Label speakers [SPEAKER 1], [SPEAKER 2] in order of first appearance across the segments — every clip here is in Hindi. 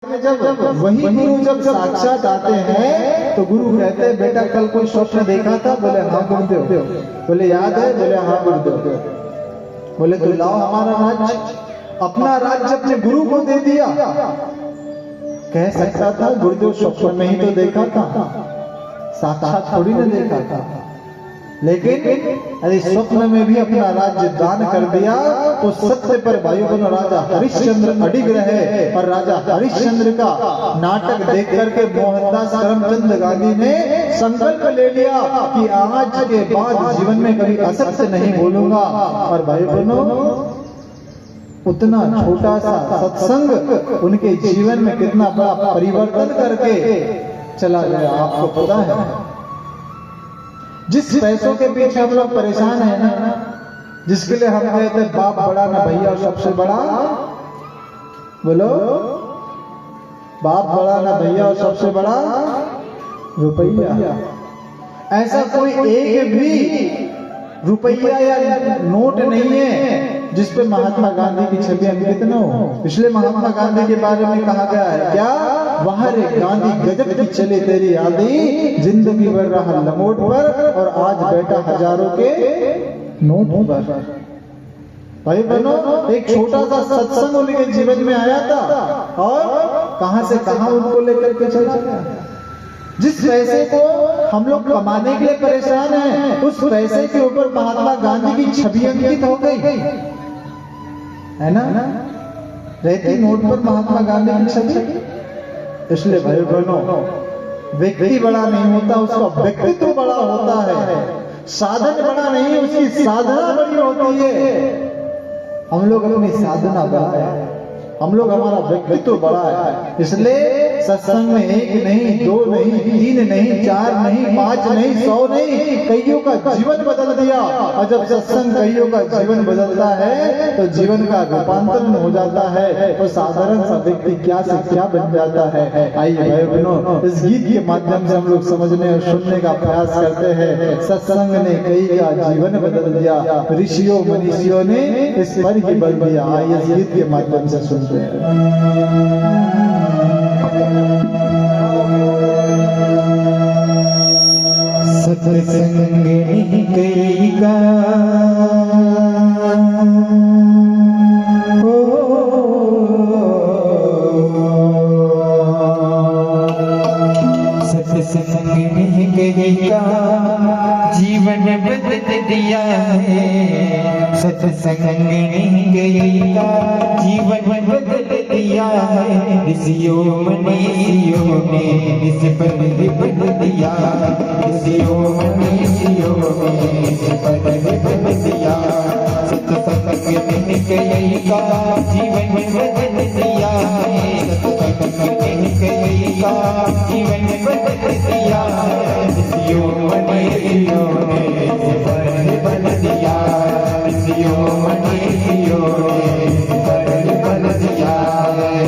[SPEAKER 1] जब वही गुरु जब साक्षात आते हैं तो गुरु कहते हैं बेटा कल कोई स्वप्न देखा था? बोले हाँ गुरुदेव। बोले याद है? बोले हाँ गुरुदेव। बोले तो लाओ हमारा राज्य। अपना राज्य अपने गुरु को दे दिया। कह सकता था गुरुदेव स्वप्न में ही तो देखा था, साक्षात थोड़ी ना देखा था। लेकिन अरे स्वप्न में भी अपना राज्य दान कर दिया तो सत्य पर भाइयों बहनों राजा हरिश्चंद्र अडिग रहे। और राजा हरिश्चंद्र का नाटक देख करके मोहनदास करमचंद गांधी ने संकल्प ले लिया कि आज के बाद जीवन में कभी असत्य नहीं बोलूंगा। और भाइयों बहनों उतना छोटा सा सत्संग उनके जीवन में कितना बड़ा परिवर्तन करके चला गया, आपको पता है। जिस पैसों के पीछे हम लोग परेशान है ना, जिसके लिए हम कहते हैं बाप बड़ा ना भैया सबसे बड़ा, बोलो बाप बड़ा ना भैया और सबसे बड़ा रुपया। ऐसा कोई एक भी रुपया या नोट नहीं है जिस पे महात्मा गांधी की छवि अंकित न हो। इसलिए महात्मा गांधी के बारे में कहा गया है क्या? वह रे गांधी गजब की चले तेरी आदि, जिंदगी भर रहा लंगोट पर और आज बैठा हजारों के नोट पर। भाई बहनों एक छोटा सा सत्संग उनके जीवन में आया था और कहां से कहां उनको लेकर के चला गया। जिस पैसे को हम लोग कमाने के लिए परेशान हैं, उस पैसे के ऊपर महात्मा गांधी की छवि अंकित हो गई है ना। रहती नोट पर महात्मा गांधी की छवि। इसलिए भाई बहनों व्यक्ति बड़ा नहीं होता, उसका व्यक्तित्व बड़ा होता है। साधन बड़ा नहीं, उसकी साधना बड़ी होती है। हम लोग अपनी साधना बड़ा है, हम लोग हमारा व्यक्तित्व बड़ा है। इसलिए सत्संग में एक नहीं, दो नहीं, तीन नहीं, चार नहीं, पांच नहीं, 100 नहीं, कईयों का जीवन बदल दिया। और जब सत्संग कईयों का जीवन बदलता है तो जीवन का रूपांतरण हो जाता है तो साधारण सा व्यक्ति क्या से क्या बन जाता है। आइए भाई बहनों इस गीत के माध्यम से हम लोग समझने और सुनने का प्रयास करते हैं। सत्संग ने कई का जीवन बदल दिया, ऋषियों मनीषियों ने इस पर ही बल दिया। आइए इस गीत के माध्यम से सुनते हैं।
[SPEAKER 2] सत्संग कईगा सत्संग कईगा जीवन बदल दिया है। सत्संग कईगा जीवन बदल दिया है। ऋषियों मनीषियों ने इस पर बदल दिया। ऋषियों मनीषियों ने इस पर बदल दिया। सत्संग कईगा जीवन बदल दिया है। सत्संग कईगा जीवन बदल दिया है। ऋषियों मनीषियों ने इस पर बदल दिया। ऋषियों मनीषियों ने इस पर बदल दिया है।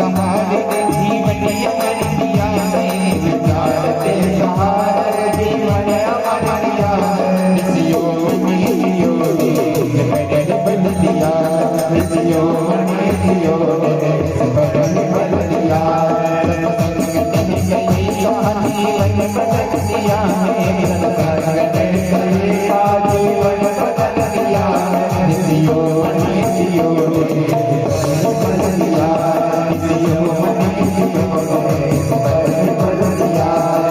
[SPEAKER 2] सहारे जीवन अमर दिया है, विचार के सहारे जीवन अमर दिया है। इस योग में योगी बदल बदल दिया, इस योग में योगी बदल बदल दिया। जीवन बदल दिया है, जीवन बदल दिया है। इस योग में योगी बदल दिया, इस योग में योगी बदल दिया है।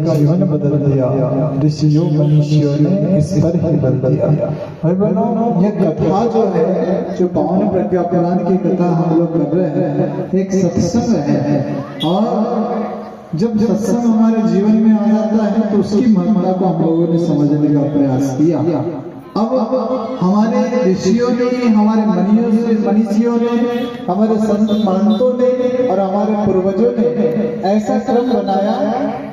[SPEAKER 1] जीवन बदल दिया, ऋषियों मनुष्यों ने इस पर ही बल दिया। भाई बहनों, ये कथा जो है, जो पावन प्रज्ञा पुराण की कथा हम लोग कर रहे हैं, एक सत्संग है और जब सत्संग हमारे जीवन में आ जाता है तो उसकी महिमा को हम लोगों ने समझने का प्रयास किया। अब हमारे ऋषियों ने, हमारे मनीषियों ने, हमारे संत महंतों ने और हमारे पूर्वजों ने ऐसा क्रम बनाया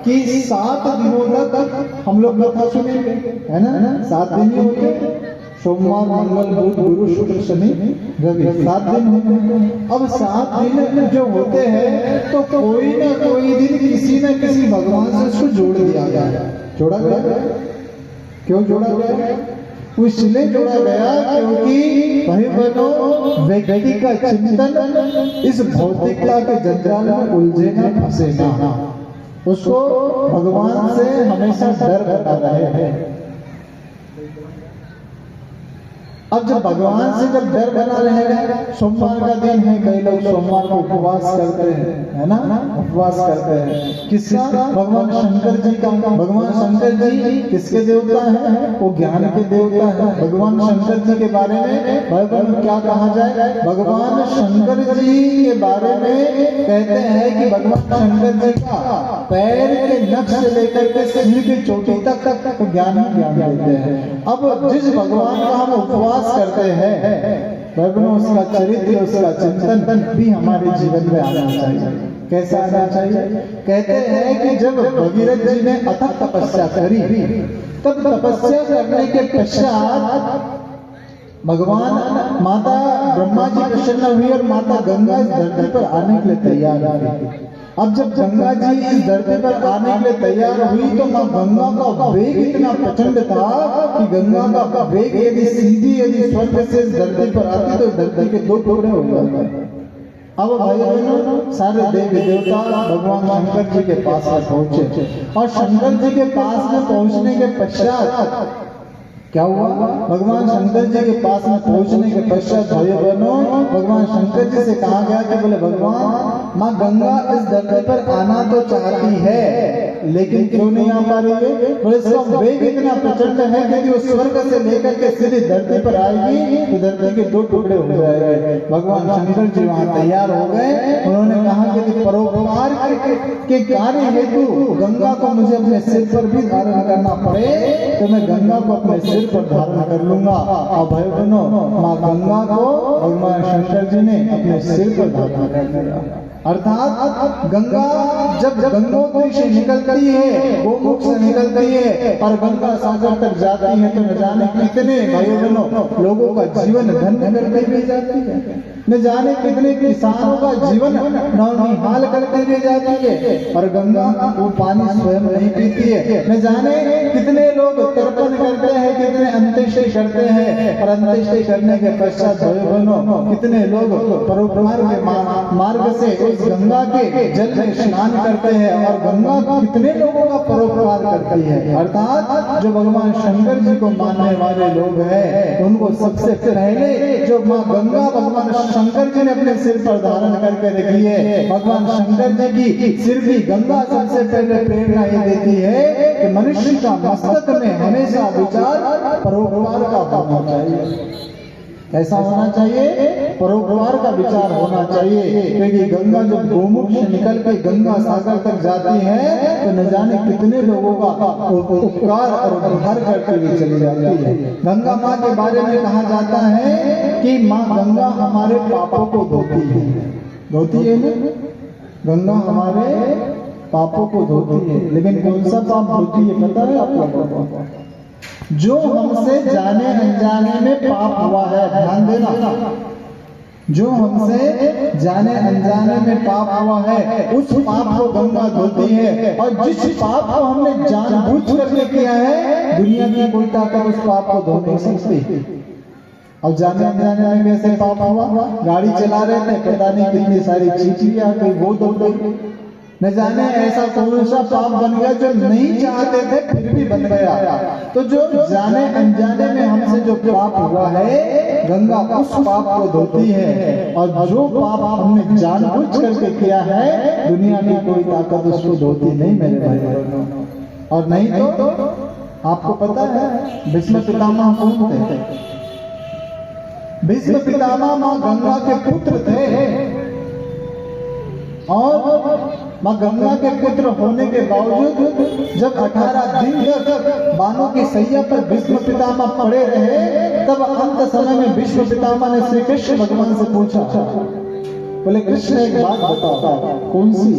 [SPEAKER 1] कि 7 दिनों तक हम लोग कथा सुनेंगे, है ना। 7 दिन ही होते, सोमवार, मंगल, बुध, गुरु, शुक्र, शनि, रवि, 7 दिन होते हैं। अब 7 दिन जो होते हैं तो कोई ना कोई दिन किसी न किसी भगवान से उसको जोड़ दिया गया। जोड़ा गया, क्यों जोड़ा गया? इसलिए जोड़ा गया क्योंकि भाई बहनों, व्यक्ति का चिंतन इस भौतिकता के जंजाल में उलझे ना, फंसे ना, उसको भगवान से हमेशा डर बना रहे हैं। अब जब भगवान से जब डर बना रहेगा, सोमवार का दिन है, कई लोग सोमवार को उपवास करते हैं, है ना, उपवास करते हैं। किसका? भगवान शंकर जी का। भगवान शंकर जी किसके देवता हैं? वो ज्ञान के देवता हैं। भगवान शंकर जी के बारे में बाइबल में क्या कहा जाए? भगवान शंकर जी के बारे में कहते हैं कि भगवान शंकर जी का पैर के नख से लेकर के सिर की चोटी तक ज्ञान देते हैं। अब जिस भगवान का हम उपवास करते हैं, उसका चरित्र, उसका चिंतन भी हमारे जीवन में आना चाहिए। कैसा आना चाहिए? कहते हैं कि जब भगीरथ जी ने अथक तपस्या करी, तब तपस्या करने के पश्चात भगवान माता ब्रह्मा जी प्रसन्न हुई और माता गंगा इस धरती पर आने के लिए तैयार आ गई। अब जब गंगा जी इस धरती पर आने के लिए तैयार हुई तो माँ गंगा का वेग इतना प्रचंड था कि गंगा का वेग यदि स्वर्ग से इस धरती पर आती तो धरती के 2 टुकड़े हो जाते। अब भाई बहनों, सारे देवी देवता भगवान शंकर जी के पास में पहुंचे और शंकर जी के पास में पहुंचने के पश्चात क्या हुआ? भगवान शंकर जी के पास में पहुंचने के पश्चात भाई बहनों, भगवान शंकर जी से कहा गया कि बोले भगवान, माँ गंगा इस धरती पर आना तो चाहती है, लेकिन क्यों नहीं आ पा रही है? बोले इसका वेग इतना प्रचंड है कि वो स्वर्ग से लेकर के सीधी धरती पर आएगी तो धरती के 2 टुकड़े हो जाएंगे। भगवान शंकर जी वहां तैयार हो गए। उन्होंने कहा कि परोपकार के कार्य हेतु गंगा को मुझे अपने सिर पर भी धारण करना पड़े तो मैं गंगा को अपने सिर पर धारण कर लूंगा। और भाई बहनों, माँ गंगा को भगवान शंकर जी ने अपने सिर पर धारण कर लिया। अर्थात गंगा जब गंगोत्री से निकलती है, गोमुख से निकलती है और गंगा सागर तक जाती है तो न जाने कितने भाई बहनों लोगों का जीवन धन्य करके भी जाती है, न जाने कितने किसानों का जीवन नौनिहाल करके भी जाती है। और गंगा वो पानी स्वयं नहीं पीती है, न जाने कितने लोग तर्पण करते हैं, कितने अंत्येष्टि करते हैं और अंत्येष्टि करने के पश्चात भाई बहनों कितने लोग परोपकार के मार्ग से उस गंगा के जल में स्नान करते हैं और गंगा कितने लोगों का परोपकार करती है। अर्थात जो भगवान शंकर जी को मानने वाले लोग हैं उनको सबसे पहले जो माँ गंगा भगवान शंकर जी ने अपने सिर पर धारण करके रखी है। भगवान शंकर जी की सिर भी गंगा सबसे पहले प्रेरणा ये देती है कि मनुष्य का मस्तक में हमेशा विचार परोपकार का होना चाहिए। कैसा होना चाहिए? परोपकार का विचार होना चाहिए, क्योंकि गंगा जब गोमुख से निकल के गंगा सागर तक जाती है तो न जाने कितने लोगों का उपकार और उद्धार करके भी चली जाती है। गंगा माँ के बारे में कहा जाता है कि माँ गंगा हमारे पापों को धोती है। धोती है ना? गंगा हमारे पापों को धोती है, लेकिन कौन सा पाप धोती है पता है आप लोगों को? जो हमसे जाने अनजाने में पाप हुआ है, ध्यान देना, जो हमसे जाने अनजाने में पाप हुआ है उस पाप को गंगा धोती है। और जिस पाप को हमने जानबूझ करके किया है दुनिया की कोई ताकत उस पाप को धो नहीं सकती। अब जाने अनजाने में कैसे पाप हुआ? गाड़ी चला रहे थे, पता नहीं कितनी सारी चींटियां आ गई, वो दौड़ गई। न जाने ऐसा कौन सा पाप बन गया जो नहीं चाहते थे फिर भी बन गया। तो जो जाने अनजाने में हमसे जो पाप हुआ है गंगा उस पाप को धोती है, और जो पाप हमने जानबूझ करके किया है दुनिया की कोई ताकत उसको धोती नहीं मेरे भाई बहनों। और नहीं तो आपको पता है भीष्म पितामह कौन थे? भीष्म पितामह मां गंगा के पुत्र थे और माँ गंगा के पुत्र होने के बावजूद जब 18 दिन तक बानों की सैया पर भीष्म पितामह पड़े रहे, तब अंत समय में भीष्म पितामह ने श्री कृष्ण भगवान से पूछा, बोले कृष्ण एक बात बताओ, कौन सी?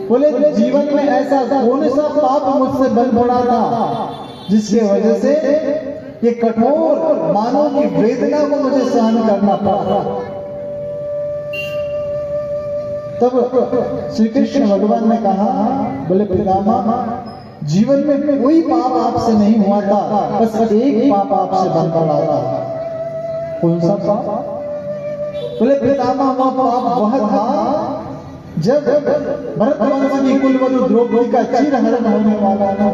[SPEAKER 1] बोले जीवन में ऐसा कौन सा पाप मुझसे बन पड़ा था जिसकी वजह से ये कठोर मानव की वेदना को मुझे सहन करना पड़ा? तब श्री कृष्ण भगवान ने कहा, बोले पितामह जीवन में कोई पाप आपसे नहीं हुआ था, बस एक पाप आपसे बन पड़ा था। कौन सा पाप? बोले पितामह वह पाप वह था जब भरत वंश की कुलवधु द्रौपदी का चिरहरण होने वाला था,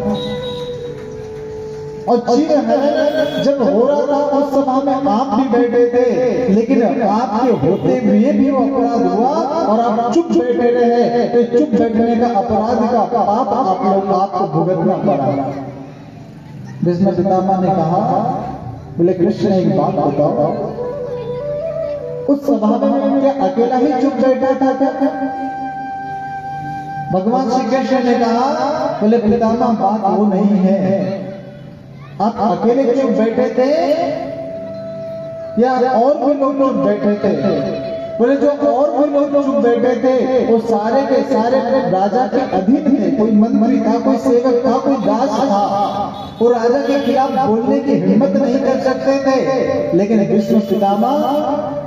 [SPEAKER 1] और चिरहरण जब हो रहा था उस सभा में आप भी बैठे थे, लेकिन आपके होते हुए भी वो अपराध हुआ और आप चुप बैठे रहे, तो चुप बैठने का अपराध का पाप आप लोग आपको भुगतना पड़ा। भीष्म पितामह ने कहा, बोले कृष्ण एक बात बताओ, उस सभा में क्या अकेला ही चुप बैठा था क्या? भगवान श्री कृष्ण ने कहा, बोले पितामह बात वो नहीं है, आप अकेले चुप बैठे थे या और भी लोग चुप बैठे थे? बोले जो और भी लोग चुप बैठे थे वो सारे के सारे राजा के अधीन थे, कोई मंत्री था, कोई सेवक था, कोई दास था, वो राजा के खिलाफ बोलने की हिम्मत नहीं कर सकते थे। लेकिन भीष्म पितामह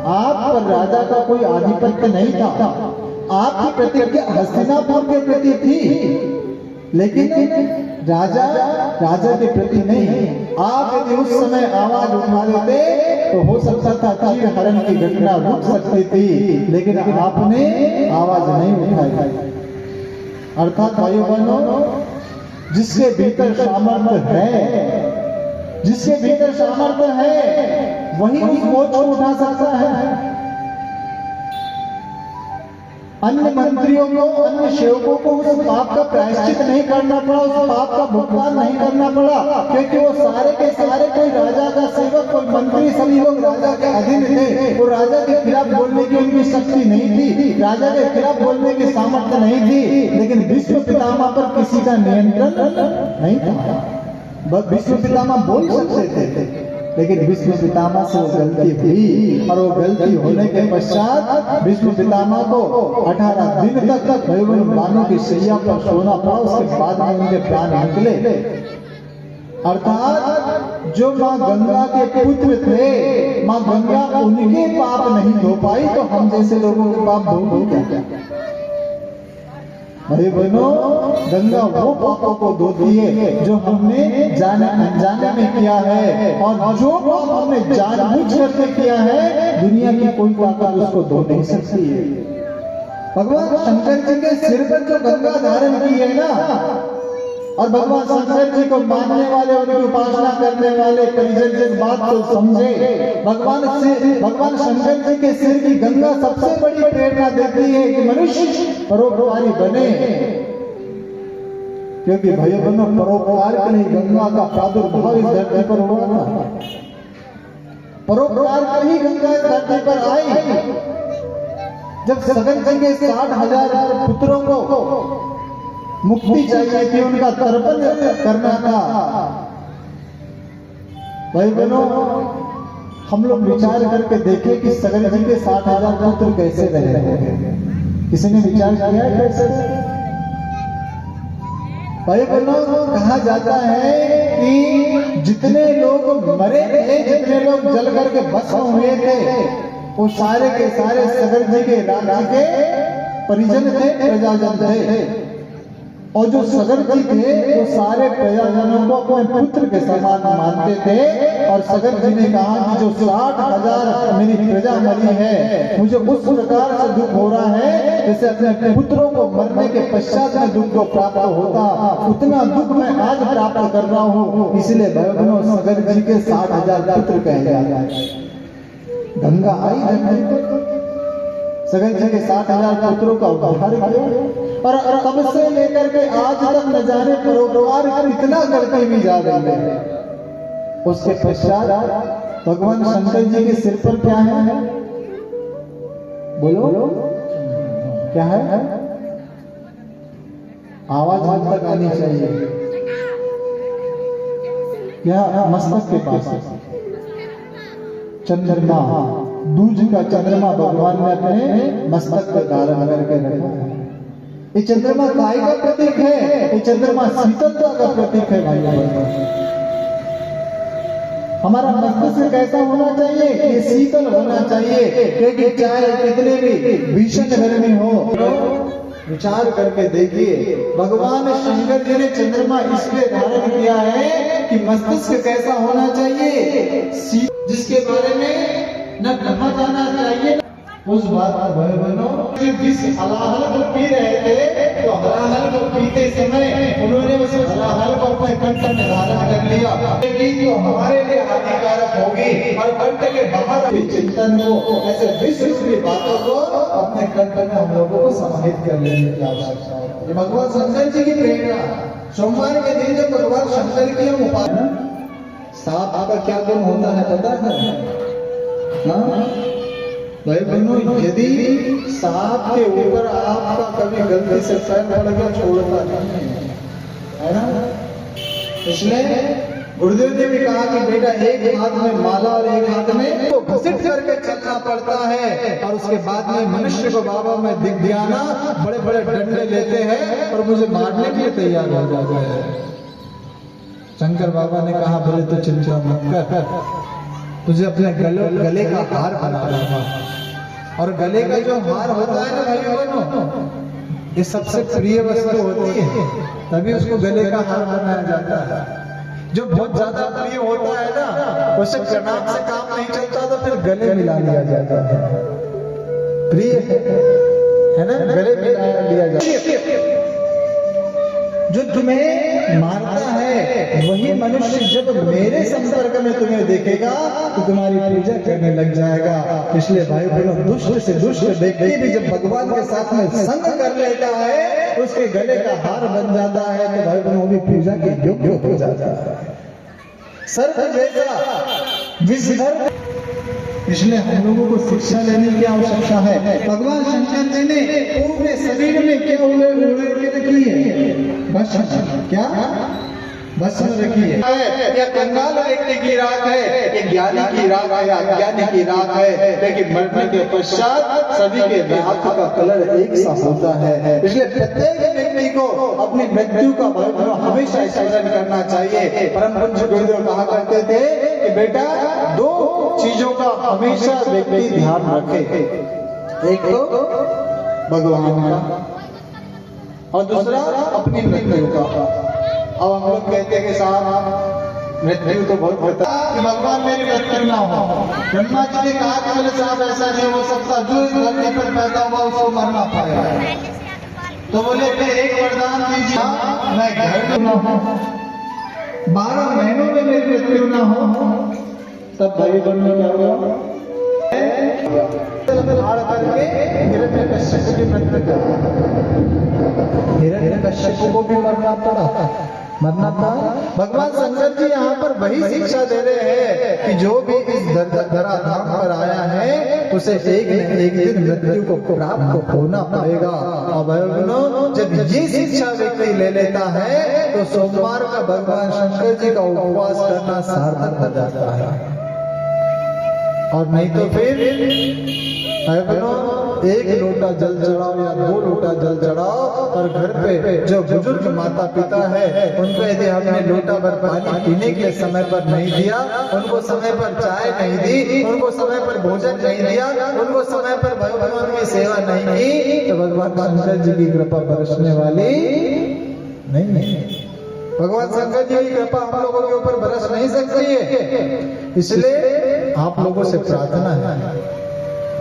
[SPEAKER 1] आप पर राजा का कोई आधिपत्य नहीं था, आपकी प्रतिज्ञा हस्तिनापुर के प्रति थी, लेकिन राजा के प्रति नहीं। आप यदि उस समय आवाज उठा देते तो हो सकता था चिरहरण की घटना रुक सकती थी, लेकिन आपने आवाज नहीं उठाई। अर्थात भाइयों बहनों, जिसके भीतर सामर्थ्य है, जिसके भीतर सामर्थ्य है वही उस बोझ को उठा सकता है। अन्य मंत्रियों को, अन्य सेवकों को उस पाप का प्रायश्चित नहीं करना पड़ा, उस पाप का भुगतान नहीं करना पड़ा, क्योंकि वो सारे के सारे कोई राजा का सेवक, कोई मंत्री, सभी लोग राजा के अधीन थे। वो राजा के खिलाफ बोलने की उनकी शक्ति नहीं थी, राजा के खिलाफ बोलने की सामर्थ्य नहीं थी। लेकिन भीष्म पितामह पर किसी का नियंत्रण नहीं था। भीष्म पितामह बोल सकते थे, लेकिन भीष्म पितामह से वो गलती हुई, और वो गलती होने के पश्चात भीष्म पितामह को 18 दिन तक बानों की शैया पर सोना पड़ा। उसके बाद में उनके प्राण निकले। अर्थात जो माँ गंगा के पुत्र थे, माँ गंगा उनके पाप नहीं धो पाई, तो हम जैसे लोगों के पाप धो क्या? भाई बहनों, गंगा वो पापों को धोती है जो हमने जाने अनजाने में किया है, और जो पाप हमने जानबूझ करके किया है, दुनिया की कोई ताकत उसको धो नहीं सकती है। भगवान शंकर जी के सिर पर जो गंगा धारण की है ना, और भगवान शंकर जी को मानने वाले, उनकी उपासना करने वाले परिजन जिस बात को समझे, भगवान शंकर जी के सिर की गंगा सबसे बड़ी प्रेरणा देती है कि मनुष्य परोपकारी बने, क्योंकि भाइयों बहनों परोपकार के लिए गंगा का प्रादुर्भाव इस धरती पर हुआ था। परोपकार कर ही गंगा इस धरती पर आई। जब सगर जी के 60,000 पुत्रों को मुक्ति चाहिए थी, उनका तर्पण करना था। भाई बहनों, हम लोग विचार करके देखें कि सगर जी के 60,000 पुत्र कैसे रहे होंगे। किसी ने विचार किया है कैसे? भाई बहनों, कहा जाता है कि जितने लोग मरे थे, जितने लोग जल करके भस्म हुए थे, वो सारे के सारे सगर जी के राज्य के परिजन थे, प्रजाजन थे। और जो सगर जी थे वो सारे प्रजाजनों को अपने पुत्र के समान मानते थे। और सगर जी ने कहा कि जो 60,000 मेरी प्रजा मरी है, मुझे उस प्रकार से दुख हो रहा है जैसे अपने पुत्रों को मरने के पश्चात में दुख को प्राप्त होता, उतना दुख मैं आज प्राप्त कर रहा हूँ। इसलिए भगवान सगर जी के 60,000 पुत्र कहे जाए। गंगा आई धरती पर, सगर जी के 60,000 पुत्रों का उद्धार किया, और तब से लेकर के आज तक न जाने परोपकार कितना करते भी जा रहे हैं। उसके पश्चात भगवान शंकर जी के सिर पर क्या है? बोलो क्या है? आवाज मुझ तक आनी चाहिए। यह मस्तक के पास चंद्रमा, दूज का चंद्रमा भगवान ने अपने मस्तक पर धारण करके रखा है। ये चंद्रमा काय का प्रतीक है? ये चंद्रमा शीतलता का प्रतीक है भाई बहनों। हमारा मस्तिष्क कैसा होना चाहिए? ये शीतल होना चाहिए, क्योंकि चाहे कितने भी भीषण गर्मी हो, विचार करके देखिए भगवान शंकर जी ने चंद्रमा इसलिए धारण किया है कि मस्तिष्क कैसा होना चाहिए, जिसके बारे में न कहा जाना चाहिए। उस बात पर भाई बहनों जिस हलाहल को पी रहे थे, तो हलाहल को पीते समय उन्होंने उस हलाहल को अपने कंठ में धारण कर लिया, लेकिन तो हमारे लिए हानिकारक होगी और कंठ के बाहर भी चिंतन को, ऐसे विश्व की बातों को अपने कंठ में हम लोगों को समाहित कर लेने की आवश्यकता है। ये भगवान शंकर जी की प्रेरणा। सोमवार के दिन जब भगवान शंकर की हम उपासना, सांप का क्या गुण होता है पता है? हाँ भाई बहनों, यदि सांप के ऊपर आपका कभी गलती से पैर पड़ गया, छोड़ता नहीं है ना। इसलिए गुरुदेव जी ने कहा कि बेटा एक हाथ में माला और एक हाथ में तो घसीट करके चलना पड़ता है, और उसके बाद में मनुष्य को बाबा में दिख दियाना, बड़े बड़े डंडे लेते हैं और मुझे मारने के लिए तैयार हो जाते हैं। शंकर बाबा ने कहा बोले तो चिंता मत कर, तुझे अपने गले का हार बना दूंगा। और गले का जो हार होता है ना भाई बहनों, ये सबसे प्रिय वस्तु होती है, तभी उसको गले का हार बनाया जाता है। जो बहुत ज्यादा प्रिय होता है ना, उसे प्रणाम से काम नहीं चलता तो फिर गले मिला लिया जाता है। प्रिय है ना, गले मिला लिया जाता है। जो तुम्हें मारता है वही मनुष्य जब मेरे संपर्क में तुम्हें देखेगा तो तुम्हारी पूजा करने लग जाएगा। इसलिए भाई बहनों, दुष्ट से दुष्ट व्यक्ति भी जब भगवान के साथ में संग कर लेता है, उसके गले का हार बन जाता है, तो भाई बहनों भी पूजा के योग्य हो जाता है। सर्प जैसा विषधर। इसलिए हम लोगों को शिक्षा लेने की आवश्यकता है। भगवान शंकर जी ने पूरे शरीर में क्या उड़े रखी है? भस्म। क्या भस्म रखी है? या कंगाल व्यक्ति की राख है, ये ज्ञानी की राख है, अज्ञानी की राख है, लेकिन मरने के पश्चात सभी के राख का कलर एक सा होता है। इसलिए प्रत्येक व्यक्ति को अपनी मृत्यु का भय हमेशा स्मरण करना चाहिए। परम पूज्य गुरुदेव कहा करते थे कि बेटा दो चीजों का हमेशा व्यक्ति ध्यान रखे, एक तो भगवान का और दूसरा अपनी मृत्यु का। अब हम लोग कहते हैं कि साहब मृत्यु तो बहुत होता है, कि भगवान मेरी मृत्यु ना हो। ब्रह्मा जी ने कहा कि बोले साहब ऐसा नहीं हो सकता, जो इस धरती पर पैदा हुआ उसको मरना पाएगा। तो बोले एक वरदान दीजिए, मैं घर में ना हूं, 12 महीनों में मेरी मृत्यु ना हो। तब भाई बहनों क्या हुआ? हाड़ करके हिरण्यकश्यप की मृत्यु कर, हिरण्यकश्यप को भी मरना पड़ा, मरना था। भगवान शंकर जी यहाँ पर वही शिक्षा दे रहे हैं कि जो भी इस धराधाम पर आया है उसे एक न एक दिन मृत्यु को प्राप्त होना पड़ेगा। और जब ये शिक्षा व्यक्ति ले लेता है तो सोमवार का भगवान शंकर जी का उपवास करना सार्थक हो जाता है। और नहीं तो फिर एक लोटा जल चढ़ाओ या 2 लोटा जल चढ़ाओ, और घर पे जो बुजुर्ग माता पिता है उनको यदि हमने लोटा भर पानी पीने के समय पर नहीं दिया, उनको समय पर चाय नहीं दी, उनको समय पर भोजन नहीं दिया, उनको समय पर भगवान की सेवा नहीं की, तो भगवान शंकर जी की कृपा बरसने वाली नहीं। भगवान शंकर जी की कृपा हम लोगों के ऊपर बरस नहीं सकती है। इसलिए आप लोगों से प्रार्थना है,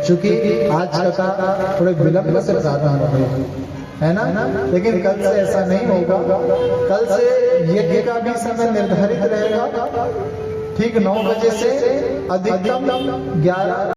[SPEAKER 1] क्योंकि आज कथा थोड़े विलंब से प्रार्थना हुई है ना, लेकिन कल से ऐसा नहीं होगा। कल से यज्ञ का भी समय निर्धारित रहेगा, ठीक 9 बजे से अधिकतम 11